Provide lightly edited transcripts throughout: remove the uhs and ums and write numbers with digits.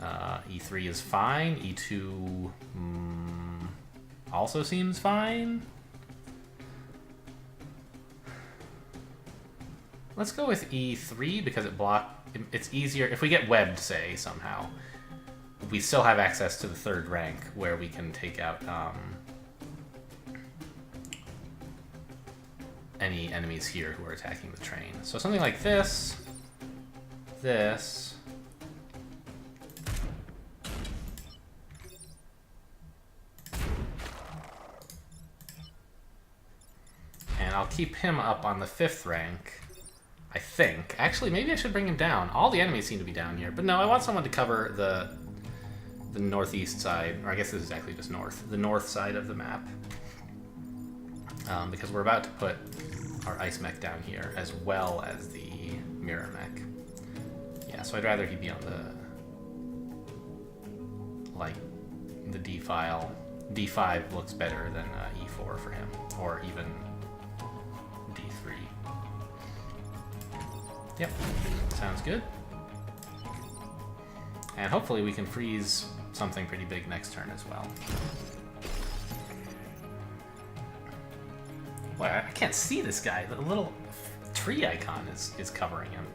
E3 is fine. E2 also seems fine. Let's go with E3 because it's easier. If we get webbed, say, somehow, we still have access to the third rank where we can take out any enemies here who are attacking the train. So something like this, this, and I'll keep him up on the 5th rank, I think. Actually, maybe I should bring him down. All the enemies seem to be down here, but no, I want someone to cover the northeast side, or I guess this is actually just north, the north side of the map. Because we're about to put our ice mech down here, as well as the mirror mech. Yeah, so I'd rather he be on the D file. D5 looks better than E4 for him, or even D3. Yep, sounds good. And hopefully we can freeze something pretty big next turn as well. Well, I can't see this guy. The little tree icon is covering him.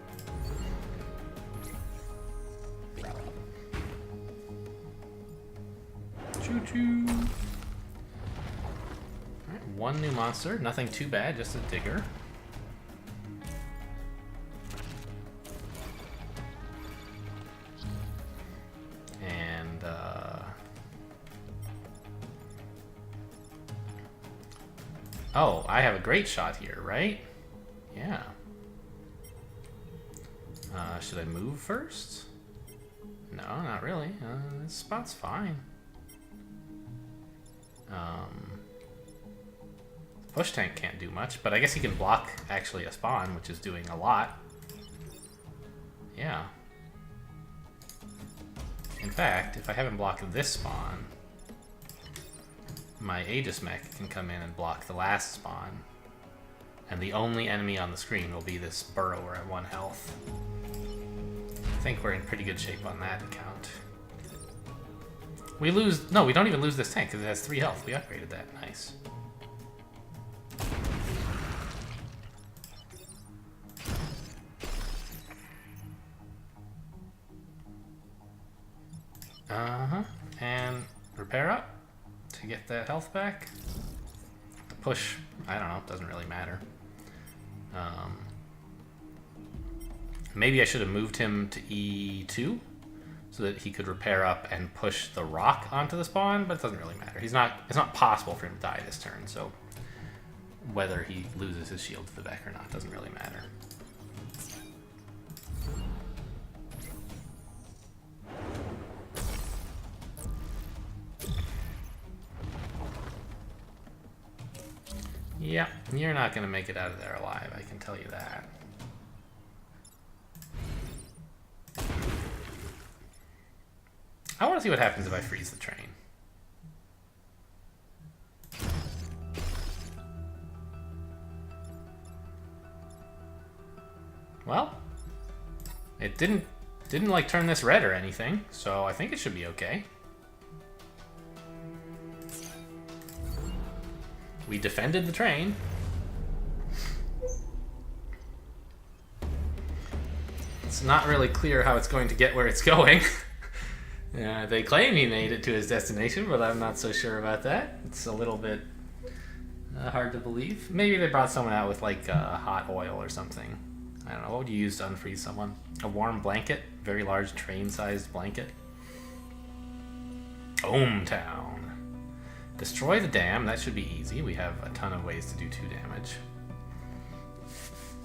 Choo-choo. Alright, one new monster. Nothing too bad, just a digger. And, oh, I have a great shot here, right? Yeah. Should I move first? No, not really. This spot's fine. Push tank can't do much, but I guess he can block actually a spawn, which is doing a lot. Yeah. In fact, if I have him block this spawn, my Aegis mech can come in and block the last spawn, and the only enemy on the screen will be this burrower at 1 health. I think we're in pretty good shape on that account. We lose... No, we don't even lose this tank because it has 3 health. We upgraded that. Nice. And repair up to get that health back. The push, I don't know, doesn't really matter. Maybe I should have moved him to E2 so that he could repair up and push the rock onto the spawn, but it doesn't really matter. It's not possible for him to die this turn, so whether he loses his shield to the back or not doesn't really matter. Yeah, you're not going to make it out of there alive, I can tell you that. I want to see what happens if I freeze the train. Well, it didn't like turn this red or anything, so I think it should be okay. We defended the train. It's not really clear how it's going to get where it's going. They claim he made it to his destination, but I'm not so sure about that. It's a little bit hard to believe. Maybe they brought someone out with like hot oil or something. I don't know. What would you use to unfreeze someone? A warm blanket? Very large train-sized blanket? Ohmtown. Destroy the dam. That should be easy. We have a ton of ways to do 2 damage.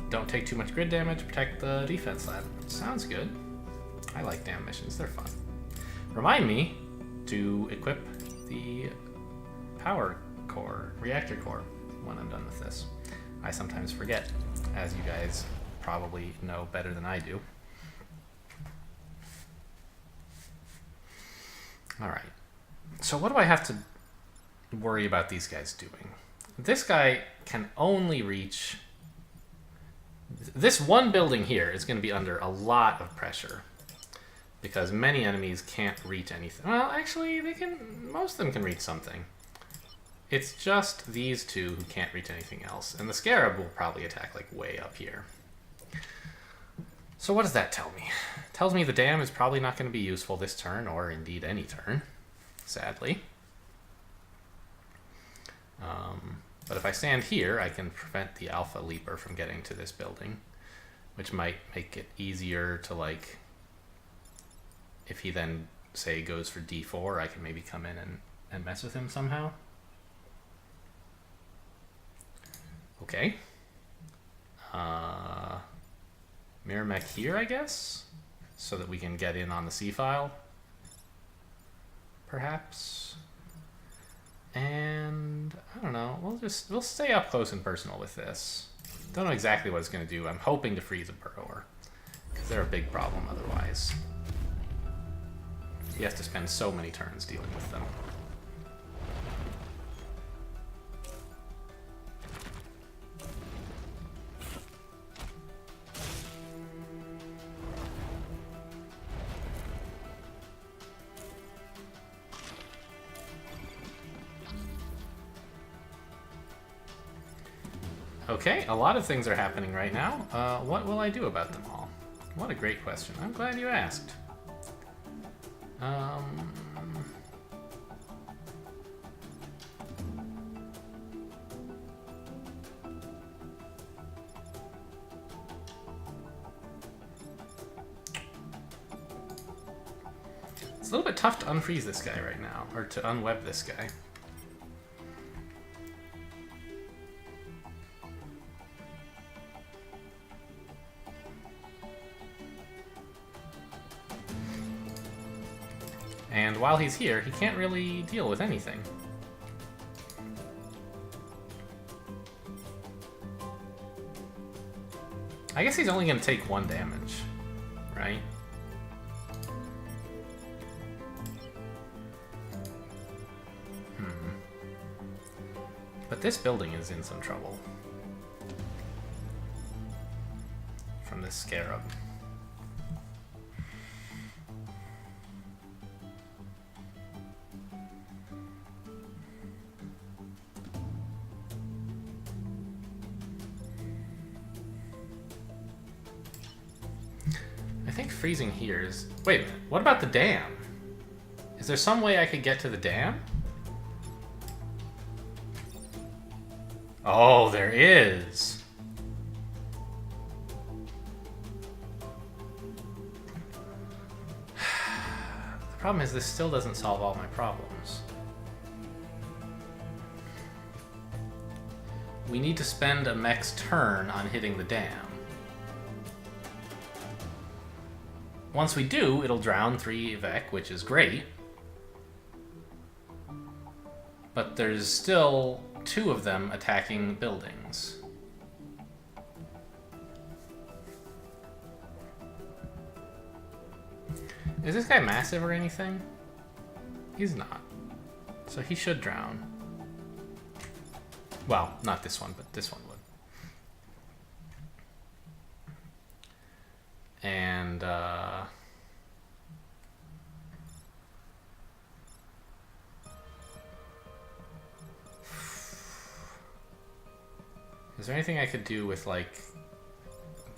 Don't take too much grid damage. Protect the defense lab. Sounds good. I like dam missions. They're fun. Remind me to equip the power core, reactor core, when I'm done with this. I sometimes forget, as you guys probably know better than I do. Alright. So what do I have to worry about these guys doing? This guy can only reach... This one building here is going to be under a lot of pressure. Because many enemies can't reach anything. Well, actually, they can. Most of them can reach something. It's just these two who can't reach anything else. And the Scarab will probably attack, like, way up here. So what does that tell me? It tells me the dam is probably not going to be useful this turn, or indeed any turn, sadly. But if I stand here, I can prevent the Alpha Leaper from getting to this building, which might make it easier to, like, if he then, say, goes for D4, I can maybe come in and mess with him somehow. Okay. Mirror Mech here, I guess? So that we can get in on the C-file. Perhaps. And I don't know, we'll stay up close and personal with this. Don't know exactly what it's going to do. I'm hoping to freeze a Burrower, because they're a big problem otherwise. He has to spend so many turns dealing with them. Okay, a lot of things are happening right now. What will I do about them all? What a great question. I'm glad you asked. It's a little bit tough to unfreeze this guy right now, or to unweb this guy. And while he's here, he can't really deal with anything. I guess he's only going to take 1 damage, right? But this building is in some trouble from this Scarab. I think freezing here is... Wait a minute, what about the dam? Is there some way I could get to the dam? Oh, there is. The problem is this still doesn't solve all my problems. We need to spend a mech's turn on hitting the dam. Once we do, it'll drown 3 Vec, which is great. But there's still 2 of them attacking buildings. Is this guy massive or anything? He's not. So he should drown. Well, not this one, but this one would. And, is there anything I could do with, like,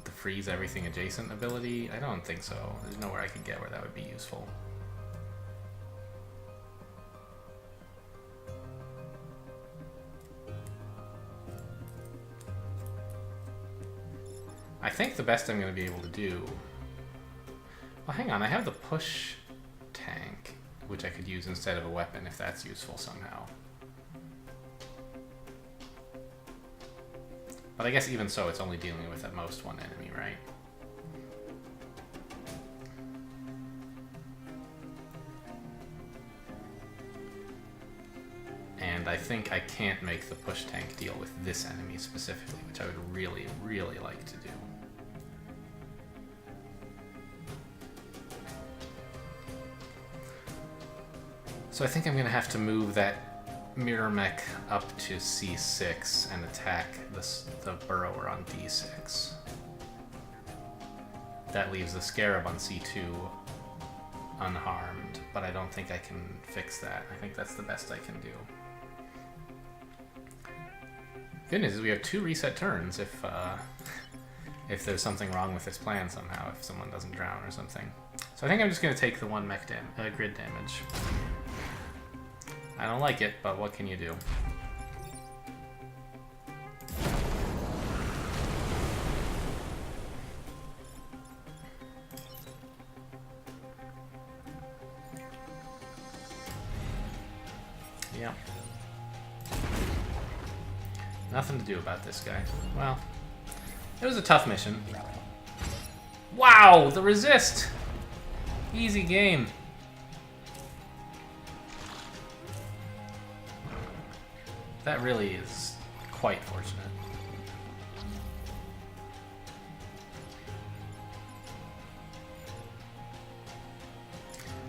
the freeze everything adjacent ability? I don't think so. There's nowhere I could get where that would be useful. I think the best I'm going to be able to do... Well, hang on. I have the push tank, which I could use instead of a weapon if that's useful somehow. But I guess even so, it's only dealing with at most 1 enemy, right? And I think I can't make the push tank deal with this enemy specifically, which I would really, really like to do. So I think I'm going to have to move that Mirror Mech up to C6 and attack the Burrower on D6. That leaves the Scarab on C2 unharmed, but I don't think I can fix that. I think that's the best I can do. Good news is we have 2 reset turns if there's something wrong with this plan somehow, if someone doesn't drown or something. So I think I'm just going to take the 1 mech grid damage. I don't like it, but what can you do? Yeah. Nothing to do about this guy. Well, it was a tough mission. Wow, the resist! Easy game. That really is quite fortunate.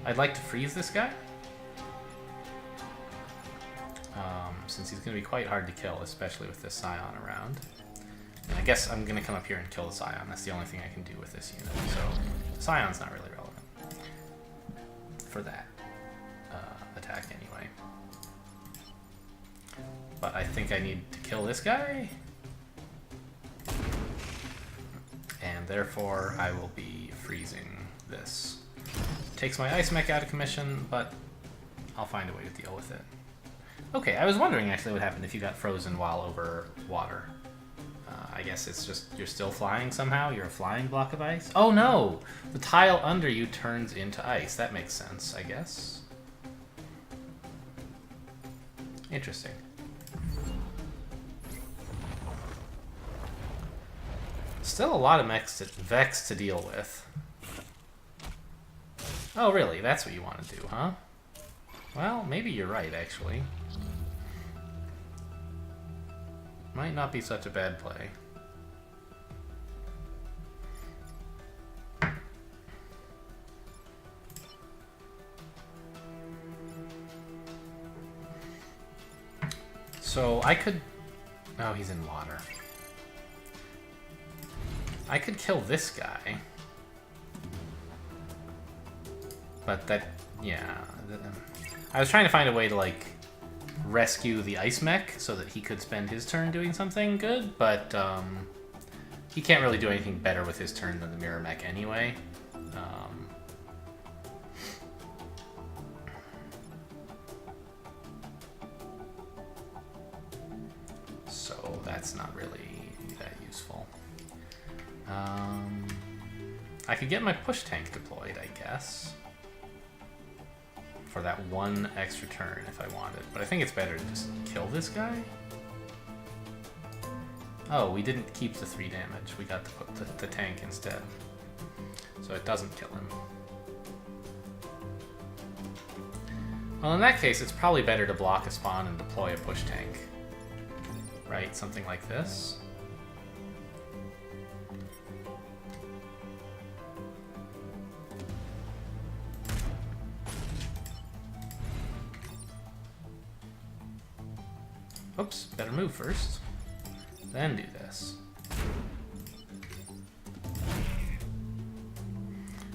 I'd like to freeze this guy. Since he's going to be quite hard to kill, especially with this Scion around. And I guess I'm going to come up here and kill the Scion. That's the only thing I can do with this unit. So Scion's not really relevant for that attack anyway. But I think I need to kill this guy. And therefore I will be freezing this. Takes my Ice Mech out of commission, but I'll find a way to deal with it. Okay, I was wondering actually what happened if you got frozen while over water. I guess it's just you're still flying somehow? You're a flying block of ice? Oh no! The tile under you turns into ice. That makes sense, I guess. Interesting. Still a lot of Vex to deal with. Oh really? That's what you want to do, huh? Well, maybe you're right, actually. Might not be such a bad play. So I could... Oh, he's in water. I could kill this guy. But that... Yeah. I was trying to find a way to, like, rescue the Ice Mech so that he could spend his turn doing something good, but he can't really do anything better with his turn than the Mirror Mech anyway. So that's not really that useful. I could get my push tank deployed, I guess, for that 1 extra turn if I wanted. But I think it's better to just kill this guy. Oh, we didn't keep the 3 damage. We got to put the tank instead. So it doesn't kill him. Well, in that case, it's probably better to block a spawn and deploy a push tank. Right? Something like this. Oops, better move first. Then do this.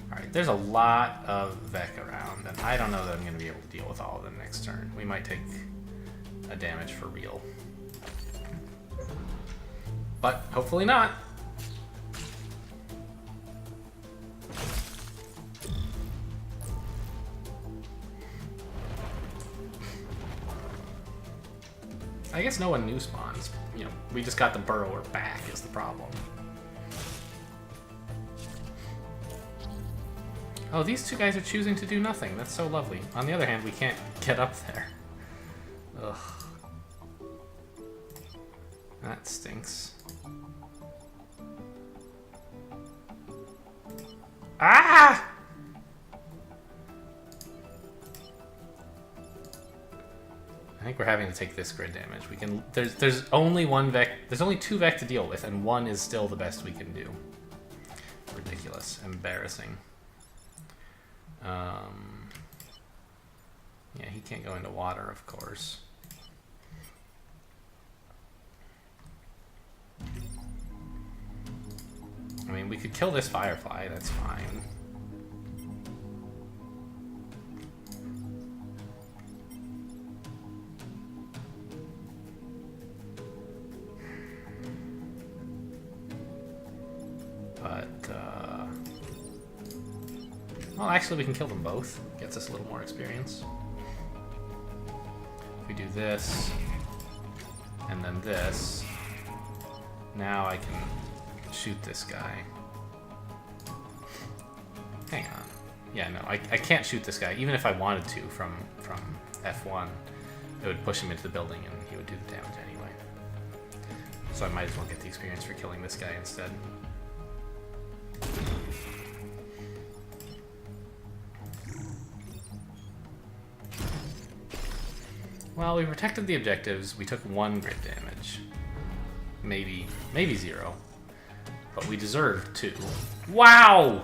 Alright, there's a lot of Vec around, and I don't know that I'm going to be able to deal with all of them next turn. We might take a damage for real. But hopefully not. I guess no one new spawns. You know, we just got the burrower back is the problem. Oh, these 2 guys are choosing to do nothing. That's so lovely. On the other hand, we can't get up there. Ugh. That stinks. Ah! I think we're having to take this grid damage. We can. There's only 1 Vec. There's only 2 Vec to deal with, and 1 is still the best we can do. Ridiculous, embarrassing. Yeah, he can't go into water, of course. I mean, we could kill this Firefly. That's fine. Well, actually, we can kill them both. Gets us a little more experience. If we do this, and then this, now I can shoot this guy. Hang on. Yeah, no, I can't shoot this guy. Even if I wanted to from F1, it would push him into the building and he would do the damage anyway. So I might as well get the experience for killing this guy instead. Well, we protected the objectives. We took 1 grid damage. Maybe 0. But we deserved 2. Wow!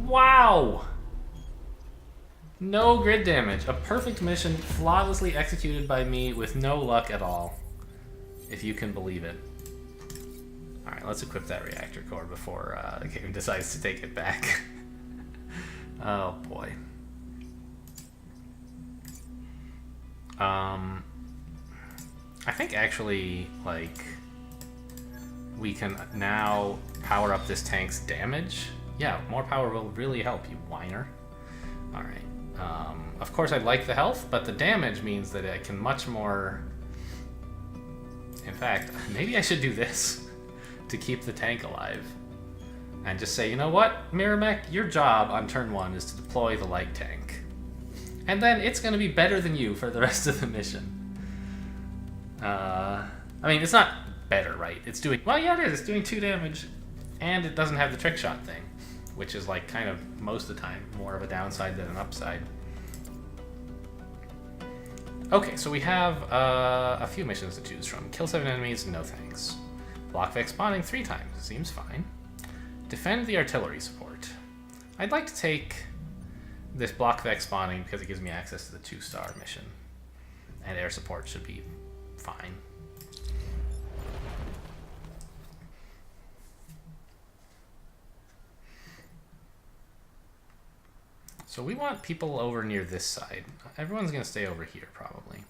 Wow! No grid damage. A perfect mission flawlessly executed by me with no luck at all. If you can believe it. Alright, let's equip that reactor core before the game decides to take it back. Oh boy. I think actually, like, we can now power up this tank's damage. Yeah, more power will really help, you whiner. Alright. Of course, I like the health, but the damage means that I can much more... In fact, maybe I should do this to keep the tank alive. And just say, you know what, Miramac, your job on turn 1 is to deploy the light tank. And then it's going to be better than you for the rest of the mission. I mean, it's not better, right? It's doing... Well, yeah, it is. It's doing 2 damage. And it doesn't have the trick shot thing, which is, like, kind of, most of the time, more of a downside than an upside. Okay, so we have a few missions to choose from. Kill 7 enemies, no thanks. Block Vex spawning 3 times, seems fine. Defend the artillery support. I'd like to take this Block Vex spawning because it gives me access to the 2-star mission. And air support should be fine. So we want people over near this side. Everyone's going to stay over here, probably.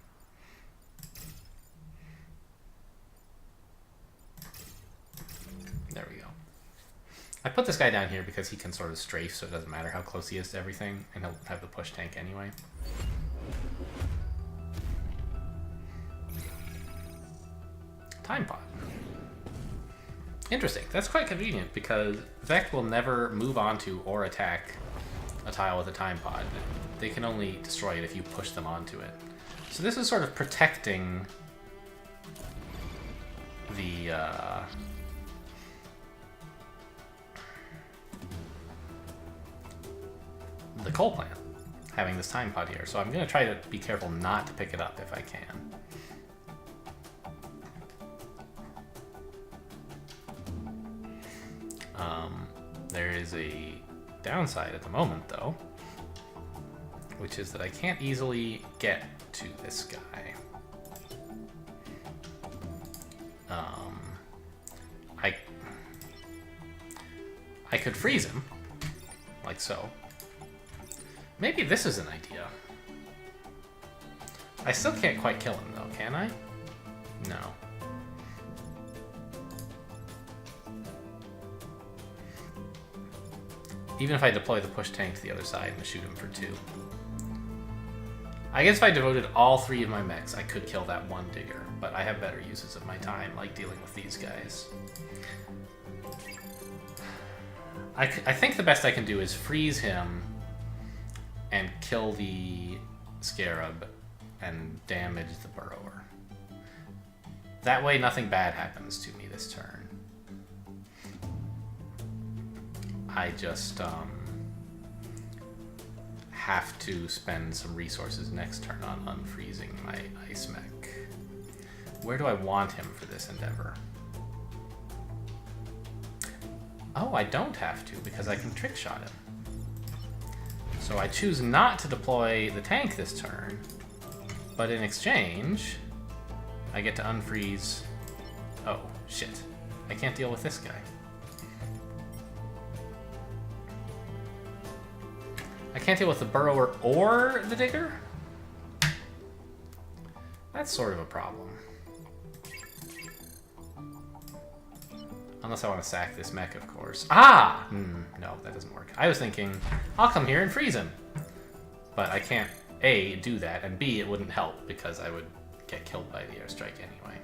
There we go. I put this guy down here because he can sort of strafe, so it doesn't matter how close he is to everything, and he'll have the push tank anyway. Time pod. Interesting. That's quite convenient because Vect will never move onto or attack a tile with a time pod. They can only destroy it if you push them onto it. So this is sort of protecting the coal plant, having this time pod here. So I'm going to try to be careful not to pick it up if I can. There is a downside at the moment, though, which is that I can't easily get to this guy. I could freeze him, like so. Maybe this is an idea. I still can't quite kill him, though, can I? No. Even if I deploy the push tank to the other side and shoot him for 2. I guess if I devoted all 3 of my mechs, I could kill that one digger, but I have better uses of my time, like dealing with these guys. I think the best I can do is freeze him and kill the Scarab and damage the Burrower. That way nothing bad happens to me this turn. I just have to spend some resources next turn on unfreezing my ice mech. Where do I want him for this endeavor? Oh, I don't have to because I can trick shot him. So I choose not to deploy the tank this turn, but in exchange, I get to unfreeze... Oh, shit. I can't deal with this guy. I can't deal with the Burrower or the Digger? That's sort of a problem. Unless I want to sack this mech, of course. Ah! No, that doesn't work. I was thinking, I'll come here and freeze him. But I can't, A, do that, and B, it wouldn't help because I would get killed by the airstrike anyway.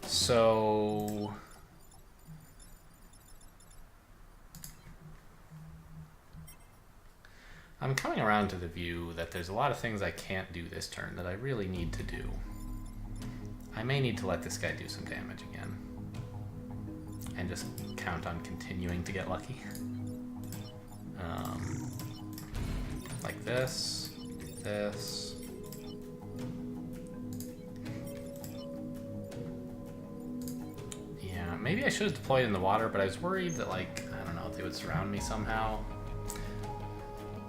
So... I'm coming around to the view that there's a lot of things I can't do this turn that I really need to do. I may need to let this guy do some damage again. And just count on continuing to get lucky. Like this. This. Yeah, maybe I should have deployed in the water, but I was worried that, like, I don't know, they would surround me somehow.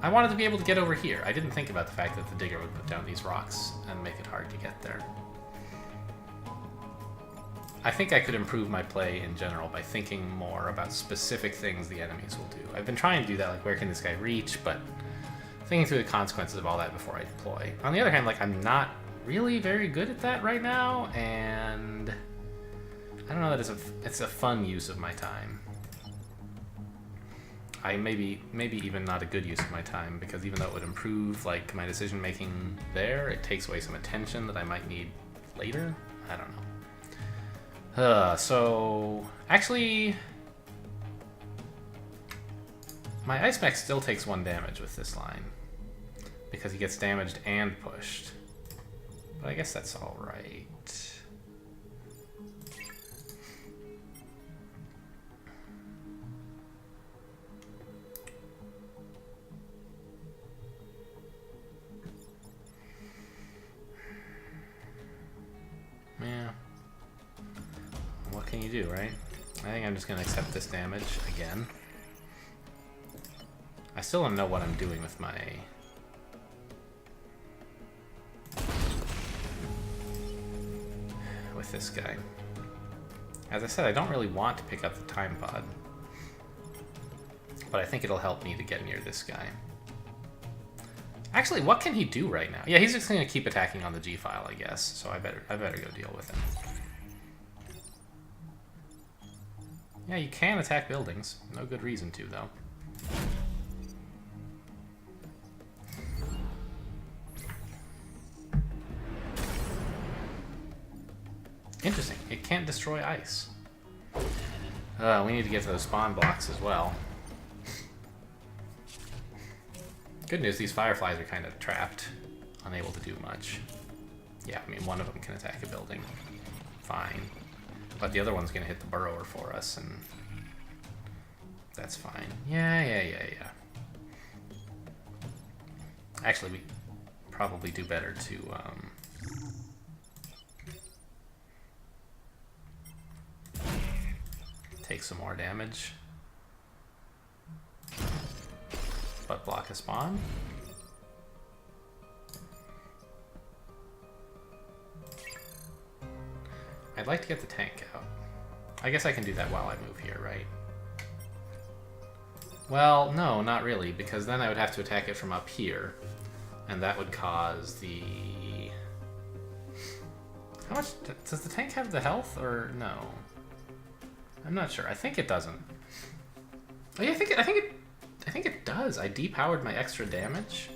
I wanted to be able to get over here. I didn't think about the fact that the digger would put down these rocks and make it hard to get there. I think I could improve my play in general by thinking more about specific things the enemies will do. I've been trying to do that, like where can this guy reach, but thinking through the consequences of all that before I deploy. On the other hand, like I'm not really very good at that right now, and I don't know that it's a fun use of my time. I maybe even not a good use of my time, because even though it would improve like my decision making there, it takes away some attention that I might need later. I don't know. So actually, my ice mech still takes 1 damage with this line because he gets damaged and pushed. But I guess that's all right. Yeah. What can you do, right? I think I'm just gonna accept this damage again. I still don't know what I'm doing with my... with this guy. As I said, I don't really want to pick up the time pod. But I think it'll help me to get near this guy. Actually, what can he do right now? Yeah, he's just gonna keep attacking on the G file, I guess. So I better go deal with him. Yeah, you can attack buildings. No good reason to, though. Interesting. It can't destroy ice. We need to get to those spawn blocks as well. Good news, these fireflies are kind of trapped, unable to do much. Yeah, I mean, one of them can attack a building. Fine. But the other one's going to hit the burrower for us, and that's fine. Yeah. Actually, we probably do better to... take some more damage. But block a spawn. I'd like to get the tank out. I guess I can do that while I move here, right? Well, no, not really, because then I would have to attack it from up here, and that would cause the... How much... Does the tank have the health, or no? I'm not sure. I think it doesn't. Oh yeah, I think it does. I depowered my extra damage.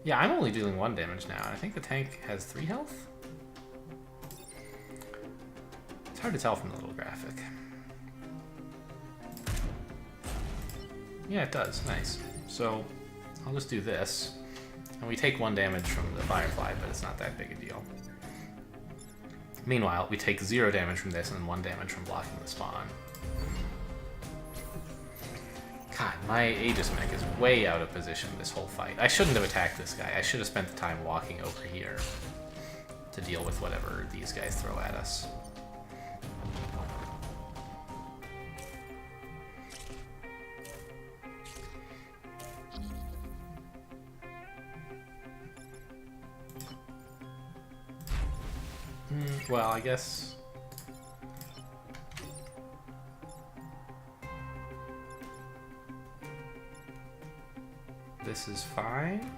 Yeah, I'm only dealing 1 damage now. I think the tank has 3 health. It's hard to tell from the little graphic. Yeah, it does. Nice. So I'll just do this, and we take 1 damage from the firefly, but it's not that big a deal. Meanwhile, we take 0 damage from this and 1 damage from blocking the spawn. God, my Aegis mech is way out of position this whole fight. I shouldn't have attacked this guy. I should have spent the time walking over here to deal with whatever these guys throw at us. Well, I guess... this is fine.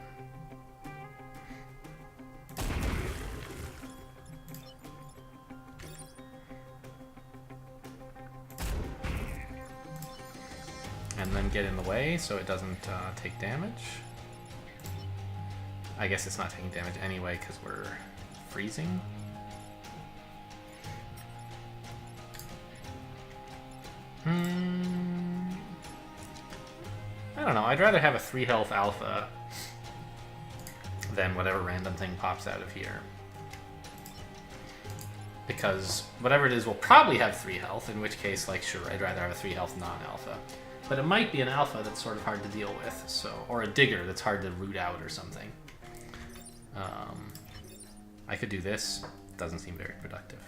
and then get in the way so it doesn't take damage. I guess it's not taking damage anyway because we're freezing. I don't know, I'd rather have a 3 health alpha than whatever random thing pops out of here. Because whatever it is will probably have 3 health, in which case, like, sure, I'd rather have a 3 health non-alpha. But it might be an alpha that's sort of hard to deal with, so, or a digger that's hard to root out or something. I could do this. Doesn't seem very productive.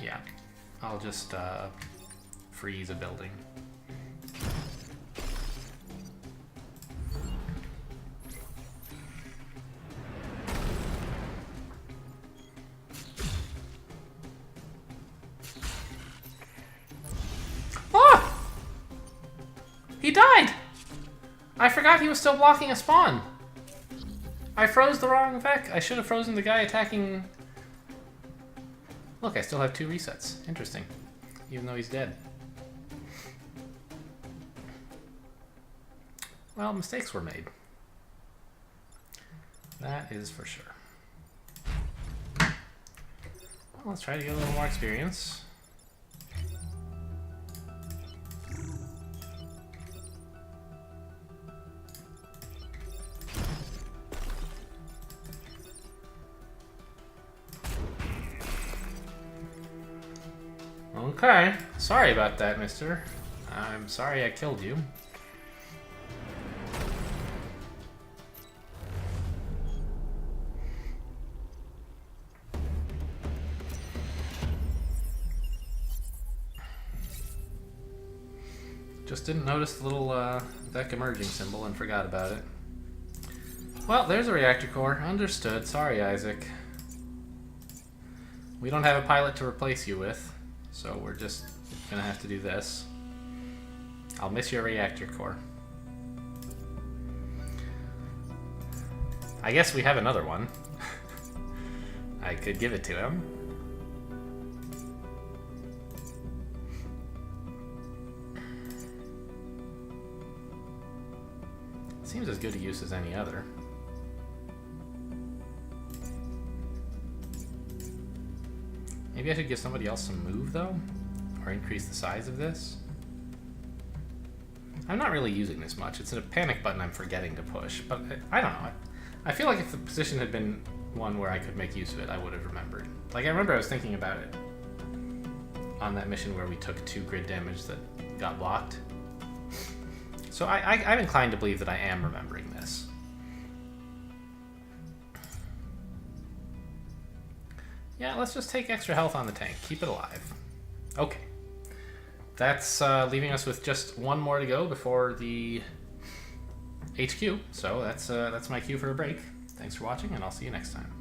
Yeah, I'll just freeze a building. Ah! He died! I forgot he was still blocking a spawn. I froze the wrong Vec. I should have frozen the guy attacking... Look, I still have 2 resets. Interesting. Even though he's dead. Well, mistakes were made. That is for sure. Well, let's try to get a little more experience. Okay, sorry about that, mister. I'm sorry I killed you. Just didn't notice the little Vec emerging symbol and forgot about it. Well, there's a reactor core. Understood. Sorry, Isaac. We don't have a pilot to replace you with. So we're just gonna have to do this. I'll miss your reactor core. I guess we have another one. I could give it to him. Seems as good a use as any other. Maybe I should give somebody else some move, though? Or increase the size of this? I'm not really using this much. It's a panic button I'm forgetting to push, but I don't know. I feel like if the position had been one where I could make use of it, I would have remembered. Like, I remember I was thinking about it on that mission where we took 2 grid damage that got blocked. So I'm inclined to believe that I am remembering this. Yeah, let's just take extra health on the tank. Keep it alive. Okay. That's leaving us with just 1 more to go before the HQ. So that's my cue for a break. Thanks for watching, and I'll see you next time.